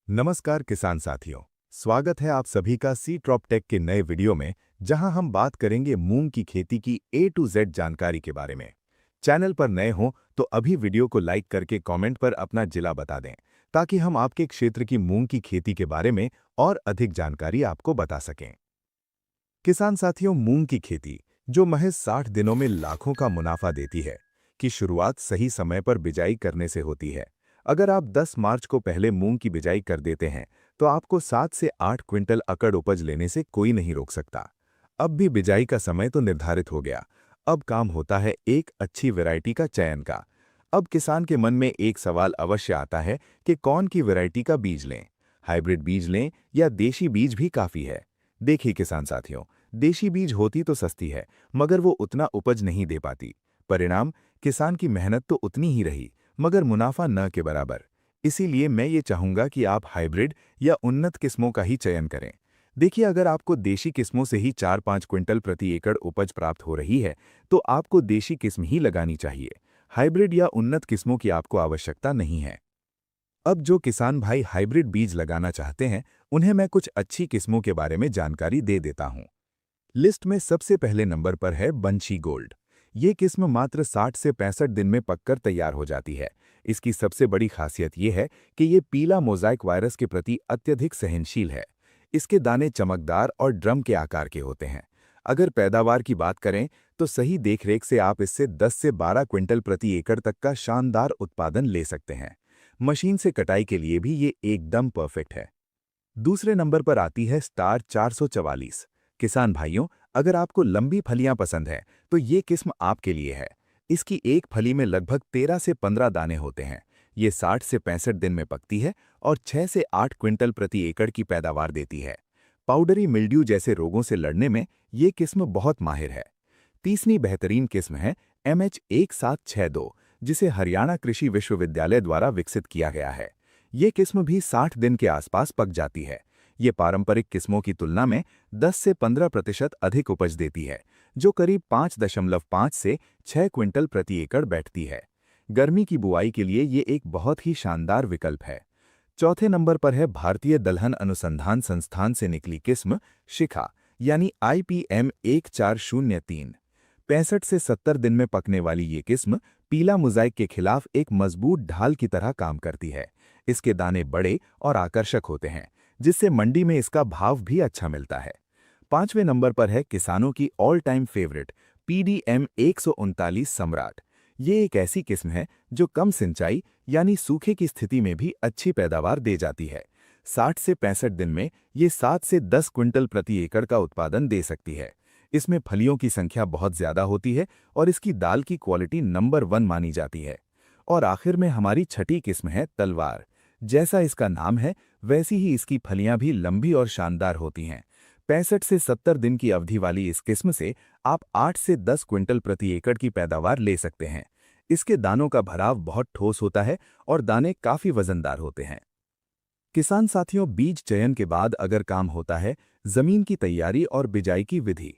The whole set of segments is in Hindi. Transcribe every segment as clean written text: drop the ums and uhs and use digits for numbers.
नमस्कार किसान साथियों, स्वागत है आप सभी का सी क्रॉप टेक के नए वीडियो में जहां हम बात करेंगे मूंग की खेती की ए टू जेड जानकारी के बारे में। चैनल पर नए हों तो अभी वीडियो को लाइक करके कमेंट पर अपना जिला बता दें ताकि हम आपके क्षेत्र की मूंग की खेती के बारे में और अधिक जानकारी आपको बता सकें। किसान साथियों, मूंग की खेती जो महज 60 दिनों में लाखों का मुनाफा देती है, की शुरुआत सही समय पर बिजाई करने से होती है। अगर आप 10 मार्च को पहले मूंग की बिजाई कर देते हैं तो आपको 7 से 8 क्विंटल अकड़ उपज लेने से कोई नहीं रोक सकता। अब भी बिजाई का समय तो निर्धारित हो गया। अब काम होता है एक अच्छी वैरायटी का चयन का। अब किसान के मन में एक सवाल अवश्य आता है कि कौन की वैरायटी का बीज लें, हाइब्रिड बीज लें या देशी बीज भी काफी है। देखिए किसान साथियों, देशी बीज होती तो सस्ती है मगर वो उतना उपज नहीं दे पाती। परिणाम, किसान की मेहनत तो उतनी ही रही मगर मुनाफा न के बराबर। इसीलिए मैं ये चाहूंगा कि आप हाइब्रिड या उन्नत किस्मों का ही चयन करें। देखिए, अगर आपको देशी किस्मों से ही 4-5 क्विंटल प्रति एकड़ उपज प्राप्त हो रही है तो आपको देशी किस्म ही लगानी चाहिए। हाइब्रिड या उन्नत किस्मों की आपको आवश्यकता नहीं है। अब जो किसान भाई हाइब्रिड बीज लगाना चाहते हैं उन्हें मैं कुछ अच्छी किस्मों के बारे में जानकारी दे देता हूं। लिस्ट में सबसे पहले नंबर पर है बंशी गोल्ड। ये किस्म मात्र 60 से 65 दिन में पककर तैयार हो जाती है। इसकी सबसे बड़ी खासियत ये है कि ये पीला मोज़ाइक वायरस के प्रति अत्यधिक सहनशील है। इसके दाने चमकदार और ड्रम के आकार के होते हैं। अगर पैदावार की बात करें तो सही देखरेख से आप इससे 10 से 12 क्विंटल प्रति एकड़ तक का शानदार उत्पादन ले सकते हैं। मशीन से कटाई के लिए भी ये एकदम परफेक्ट है। दूसरे नंबर पर आती है स्टार 444। किसान भाइयों, अगर आपको लंबी फलियां पसंद है तो ये किस्म आपके लिए है। इसकी एक फली में लगभग 13 से 15 दाने होते हैं। ये 60 से 65 दिन में पकती है और 6 से 8 क्विंटल प्रति एकड़ की पैदावार देती है। पाउडरी मिल्ड्यू जैसे रोगों से लड़ने में ये किस्म बहुत माहिर है। तीसरी बेहतरीन किस्म है MH1762, जिसे हरियाणा कृषि विश्वविद्यालय द्वारा विकसित किया गया है। ये किस्म भी 60 दिन के आसपास पक जाती है। ये पारंपरिक किस्मों की तुलना में 10 से 15% अधिक उपज देती है, जो करीब 5.5 से 6 क्विंटल प्रति एकड़ बैठती है। गर्मी की बुआई के लिए ये एक बहुत ही शानदार विकल्प है। चौथे नंबर पर है भारतीय दलहन अनुसंधान संस्थान से निकली किस्म शिखा, यानी IPM 1403। 65 से 70 दिन में पकने वाली ये किस्म पीला मोज़ाइक के खिलाफ एक मजबूत ढाल की तरह काम करती है। इसके दाने बड़े और आकर्षक होते हैं, जिससे मंडी में इसका भाव भी अच्छा मिलता है। पांचवें नंबर पर है किसानों की ऑल टाइम फेवरेट PDM 139 सम्राट। ये एक ऐसी किस्म है जो कम सिंचाई यानी सूखे की स्थिति में भी अच्छी पैदावार दे जाती है। 60 से 65 दिन में ये 7 से 10 क्विंटल प्रति एकड़ का उत्पादन दे सकती है। इसमें फलियों की संख्या बहुत ज्यादा होती है और इसकी दाल की क्वालिटी नंबर 1 मानी जाती है। और आखिर में हमारी छठी किस्म है तलवार। जैसा इसका नाम है वैसी ही इसकी फलियां भी लंबी और शानदार होती हैं। 65 से 70 दिन की अवधि वाली इस किस्म से आप 8 से 10 क्विंटल प्रति एकड़ की पैदावार ले सकते हैं। इसके दानों का भराव बहुत ठोस होता है और दाने काफी वजनदार होते हैं। किसान साथियों, बीज चयन के बाद अगर काम होता है जमीन की तैयारी और बिजाई की विधि।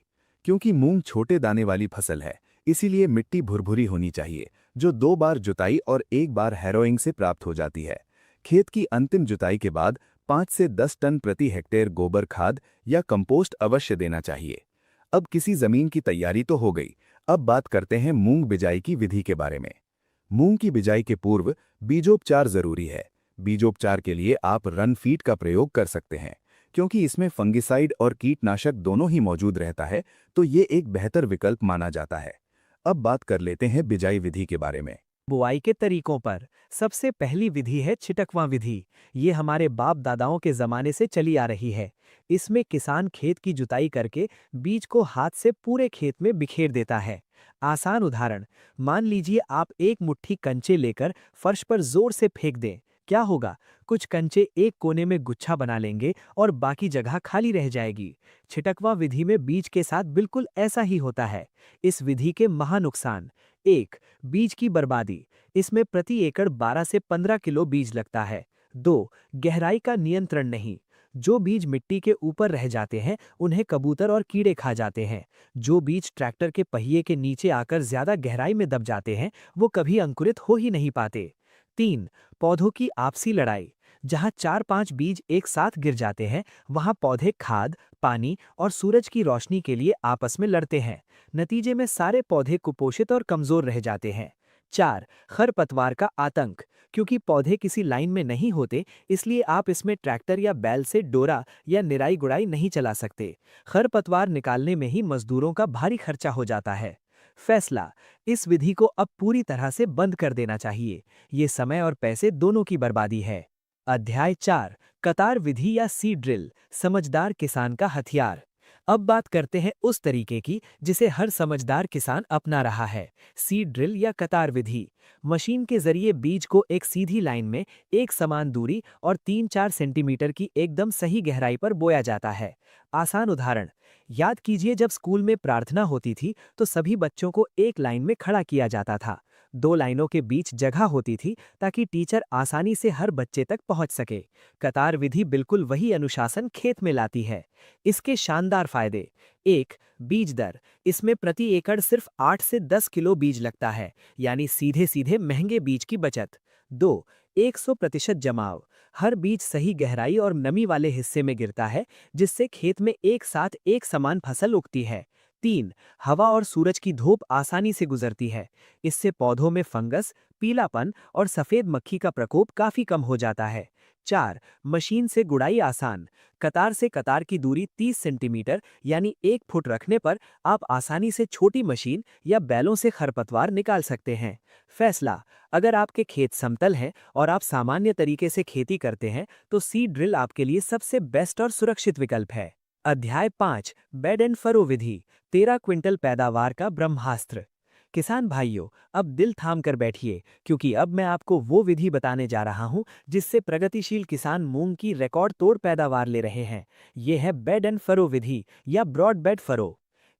क्योंकि मूंग छोटे दाने वाली फसल है, इसीलिए मिट्टी भुरभुरी होनी चाहिए, जो 2 बार जुताई और 1 बार हैरोइंग से प्राप्त हो जाती है। खेत की अंतिम जुताई के बाद 5 से 10 टन प्रति हेक्टेयर गोबर खाद या कंपोस्ट अवश्य देना चाहिए। अब किसी जमीन की तैयारी तो हो गई, अब बात करते हैं मूंग बिजाई की विधि के बारे में। मूंग की बिजाई के पूर्व बीजोपचार जरूरी है। बीजोपचार के लिए आप रन फीड का प्रयोग कर सकते हैं। क्योंकि इसमें फंगिसाइड और कीटनाशक दोनों ही मौजूद रहता है, तो ये एक बेहतर विकल्प माना जाता है। अब बात कर लेते हैं बिजाई विधि के बारे में। बुआई के तरीकों पर सबसे पहली विधि है छिटकवां विधि। ये हमारे बाप दादाओं के जमाने से चली आ रही है। इसमें किसान खेत की जुताई करके बीज को हाथ से पूरे खेत में बिखेर देता है। आसान उदाहरण, मान लीजिए आप एक मुट्ठी कंचे लेकर फर्श पर जोर से फेंक दें। क्या होगा? कुछ कंचे एक कोने में गुच्छा बना लेंगे और बाकी जगह खाली रह जाएगी। छिटकवा विधि में बीज के साथ बिल्कुल ऐसा ही होता है। इस विधि के महानुकसान: 1. बीज की बर्बादी। इसमें प्रति एकड़ 12 से 15 किलो बीज लगता है। 2. गहराई का नियंत्रण नहीं। जो बीज मिट्टी के ऊपर रह जाते हैं उन्हें कबूतर और कीड़े खा जाते हैं। जो बीज ट्रैक्टर के पहिए के नीचे आकर ज्यादा गहराई में दब जाते हैं वो कभी अंकुरित हो ही नहीं पाते। 3. पौधों की आपसी लड़ाई। जहां 4-5 बीज एक साथ गिर जाते हैं, वहां पौधे खाद, पानी और सूरज की रोशनी के लिए आपस में लड़ते हैं। नतीजे में सारे पौधे कुपोषित और कमजोर रह जाते हैं। 4. खरपतवार का आतंक। क्योंकि पौधे किसी लाइन में नहीं होते, इसलिए आप इसमें ट्रैक्टर या बैल से डोरा या निराई गुड़ाई नहीं चला सकते। खरपतवार निकालने में ही मजदूरों का भारी खर्चा हो जाता है। फैसला: इस विधि को अब पूरी तरह से बंद कर देना चाहिए। ये समय और पैसे दोनों की बर्बादी है। अध्याय 4: कतार विधि या सीड ड्रिल, समझदार किसान का हथियार। अब बात करते हैं उस तरीके की जिसे हर समझदार किसान अपना रहा है, सीड ड्रिल या कतार विधि। मशीन के जरिए बीज को एक सीधी लाइन में एक समान दूरी और 3-4 सेंटीमीटर की एकदम सही गहराई पर बोया जाता है। आसान उदाहरण: याद कीजिए, जब स्कूल में प्रार्थना होती थी तो सभी बच्चों को एक लाइन में खड़ा किया जाता था। 2 लाइनों के बीच जगह होती थी ताकि टीचर आसानी से हर बच्चे तक पहुंच सके। कतार विधि बिल्कुल वही अनुशासन खेत में लाती है। इसके शानदार फायदे: 1. बीज दर। इसमें प्रति एकड़ सिर्फ 8 से 10 किलो बीज लगता है, यानी सीधे सीधे महंगे बीज की बचत। 2. 100% जमाव। हर बीज सही गहराई और नमी वाले हिस्से में गिरता है, जिससे खेत में एक साथ एक समान फसल उगती है। 3. हवा और सूरज की धूप आसानी से गुजरती है। इससे पौधों में फंगस, पीलापन और सफेद मक्खी का प्रकोप काफी कम हो जाता है। 4. मशीन से गुड़ाई आसान। कतार से कतार की दूरी 30 सेंटीमीटर यानी 1 फुट रखने पर आप आसानी से छोटी मशीन या बैलों से खरपतवार निकाल सकते हैं। फैसला: अगर आपके खेत समतल हैं और आप सामान्य तरीके से खेती करते हैं, तो सीड ड्रिल आपके लिए सबसे बेस्ट और सुरक्षित विकल्प है। अध्याय 5: bed and furrow Vidhi, 13 quintal पैदावार का ब्रह्मास्त्र। किसान भाइयों, अब दिल थाम कर बैठिए, क्योंकि अब मैं आपको वो विधि बताने जा रहा हूं जिससे प्रगतिशील किसान मूंग की रिकॉर्ड तोड़ पैदावार ले रहे हैं। ये है बेड एंड फरो विधि या ब्रॉड बेड फरो।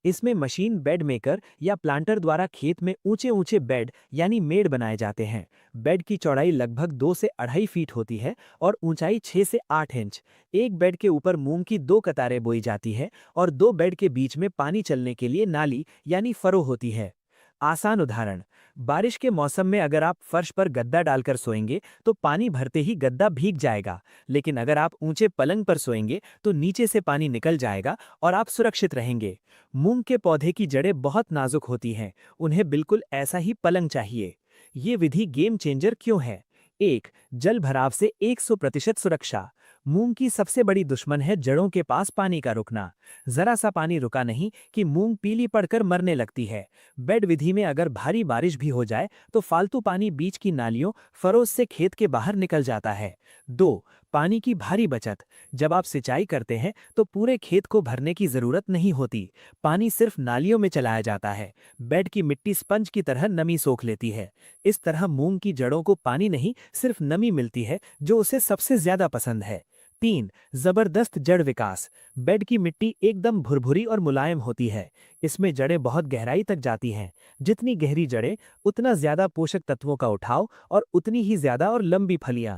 इसमें मशीन बेड मेकर या प्लांटर द्वारा खेत में ऊंचे ऊंचे बेड यानी मेड़ बनाए जाते हैं। बेड की चौड़ाई लगभग 2 से 2.5 फीट होती है और ऊंचाई 6 से 8 इंच। एक बेड के ऊपर मूंग की 2 कतारें बोई जाती है और 2 बेड के बीच में पानी चलने के लिए नाली यानी फरो होती है। आसान उदाहरण: बारिश के मौसम में अगर आप फर्श पर गद्दा डालकर सोएंगे तो पानी भरते ही गद्दा भीग जाएगा, लेकिन अगर आप ऊंचे पलंग पर सोएंगे तो नीचे से पानी निकल जाएगा और आप सुरक्षित रहेंगे। मूंग के पौधे की जड़ें बहुत नाजुक होती हैं, उन्हें बिल्कुल ऐसा ही पलंग चाहिए। ये विधि गेम चेंजर क्यों है? 1. जल भराव से 100% सुरक्षा। मूंग की सबसे बड़ी दुश्मन है जड़ों के पास पानी का रुकना। जरा सा पानी रुका नहीं कि मूंग पीली पड़कर मरने लगती है। बेड विधि में अगर भारी बारिश भी हो जाए तो फालतू पानी बीच की नालियों, फरोज से खेत के बाहर निकल जाता है। 2. पानी की भारी बचत। जब आप सिंचाई करते हैं तो पूरे खेत को भरने की जरूरत नहीं होती, पानी सिर्फ नालियों में चलाया जाता है। बेड की मिट्टी स्पंज की तरह नमी सोख लेती है। इस तरह मूंग की जड़ों को पानी नहीं, सिर्फ नमी मिलती है, जो उसे सबसे ज्यादा पसंद है। 3. जबरदस्त जड़ विकास। बेड की मिट्टी एकदम भुरभुरी और मुलायम होती है। इसमें जड़ें बहुत गहराई तक जाती हैं। जितनी गहरी जड़ें, उतना ज्यादा पोषक तत्वों का उठाव और उतनी ही ज्यादा और लंबी फलियां।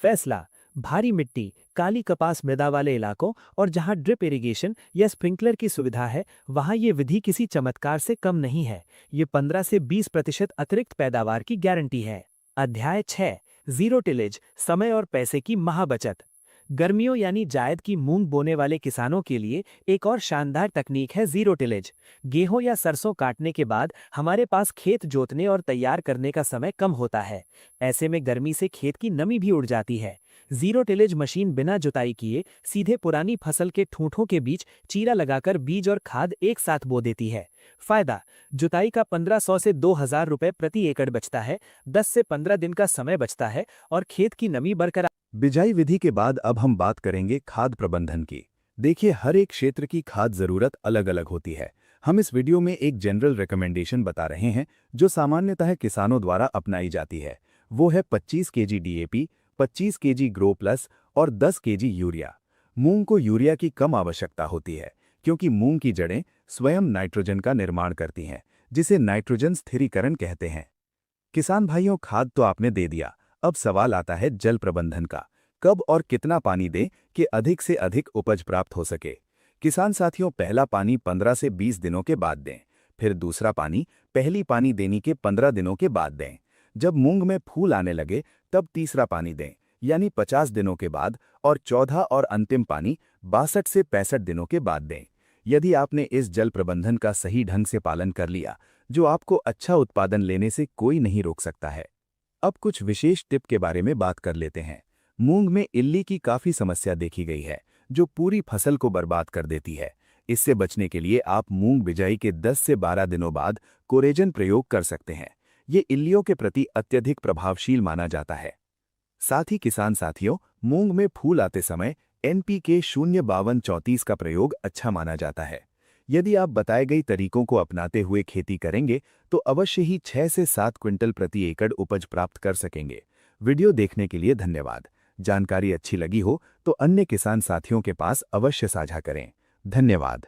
फैसला: भारी मिट्टी, काली कपास मृदा वाले इलाकों और जहां ड्रिप इरिगेशन या स्प्रिंकलर की सुविधा है, वहां ये विधि किसी चमत्कार से कम नहीं है। ये 15 से 20% अतिरिक्त पैदावार की गारंटी है। अध्याय 6: जीरो टिलेज, समय और पैसे की महाबचत। गर्मियों यानी जायद की मूंग बोने वाले किसानों के लिए एक और शानदार तकनीक है जीरो टिलेज। गेहूं या सरसों काटने के बाद हमारे पास खेत जोतने और तैयार करने का समय कम होता है। ऐसे में गर्मी से खेत की नमी भी उड़ जाती है। जीरो टिलेज मशीन बिना जुताई किए सीधे पुरानी फसल के ठूंठों के बीच चीरा लगाकर बीज और खाद एक साथ बो देती है। फायदा: जुताई का 1500 से 2000 रुपए प्रति एकड़ बचता है, 10 से 15 दिन का समय बचता है और खेत की नमी बरकरार। बिजाई विधि के बाद अब हम बात करेंगे खाद प्रबंधन की। देखिए, हर एक क्षेत्र की खाद जरूरत अलग अलग होती है। हम इस वीडियो में एक जनरल रिकमेंडेशन बता रहे हैं जो सामान्यतः किसानों द्वारा अपनाई जाती है। वो है 25 KG DAP, 25 KG grow plus और 10 केजी यूरिया। मूंग को यूरिया की कम आवश्यकता होती है क्योंकि मूंग की जड़ें स्वयं नाइट्रोजन का निर्माण करती हैं, जिसे नाइट्रोजन स्थिरीकरण कहते हैं। किसान भाइयों, खाद तो आपने दे दिया, अब सवाल आता है जल प्रबंधन का। कब और कितना पानी दें कि अधिक से अधिक उपज प्राप्त हो सके? किसान साथियों, पहला पानी 15 से 20 दिनों के बाद दें। फिर दूसरा पानी पहली पानी देने के 15 दिनों के बाद दें। जब मूंग में फूल आने लगे तब तीसरा पानी दें, यानी 50 दिनों के बाद, और 14 और अंतिम पानी 62 से 65 दिनों के बाद दें। यदि आपने इस जल प्रबंधन का सही ढंग से पालन कर लिया, जो आपको अच्छा उत्पादन लेने से कोई नहीं रोक सकता है। अब कुछ विशेष टिप के बारे में बात कर लेते हैं। मूंग में इल्ली की काफी समस्या देखी गई है, जो पूरी फसल को बर्बाद कर देती है। इससे बचने के लिए आप मूंग बिजाई के 10 से 12 दिनों बाद कोरेजन प्रयोग कर सकते हैं। ये इल्लियों के प्रति अत्यधिक प्रभावशील माना जाता है। साथ ही किसान साथियों, मूंग में फूल आते समय NPK 05234 का प्रयोग अच्छा माना जाता है। यदि आप बताए गई तरीकों को अपनाते हुए खेती करेंगे तो अवश्य ही 6 से 7 क्विंटल प्रति एकड़ उपज प्राप्त कर सकेंगे। वीडियो देखने के लिए धन्यवाद। जानकारी अच्छी लगी हो तो अन्य किसान साथियों के पास अवश्य साझा करें। धन्यवाद।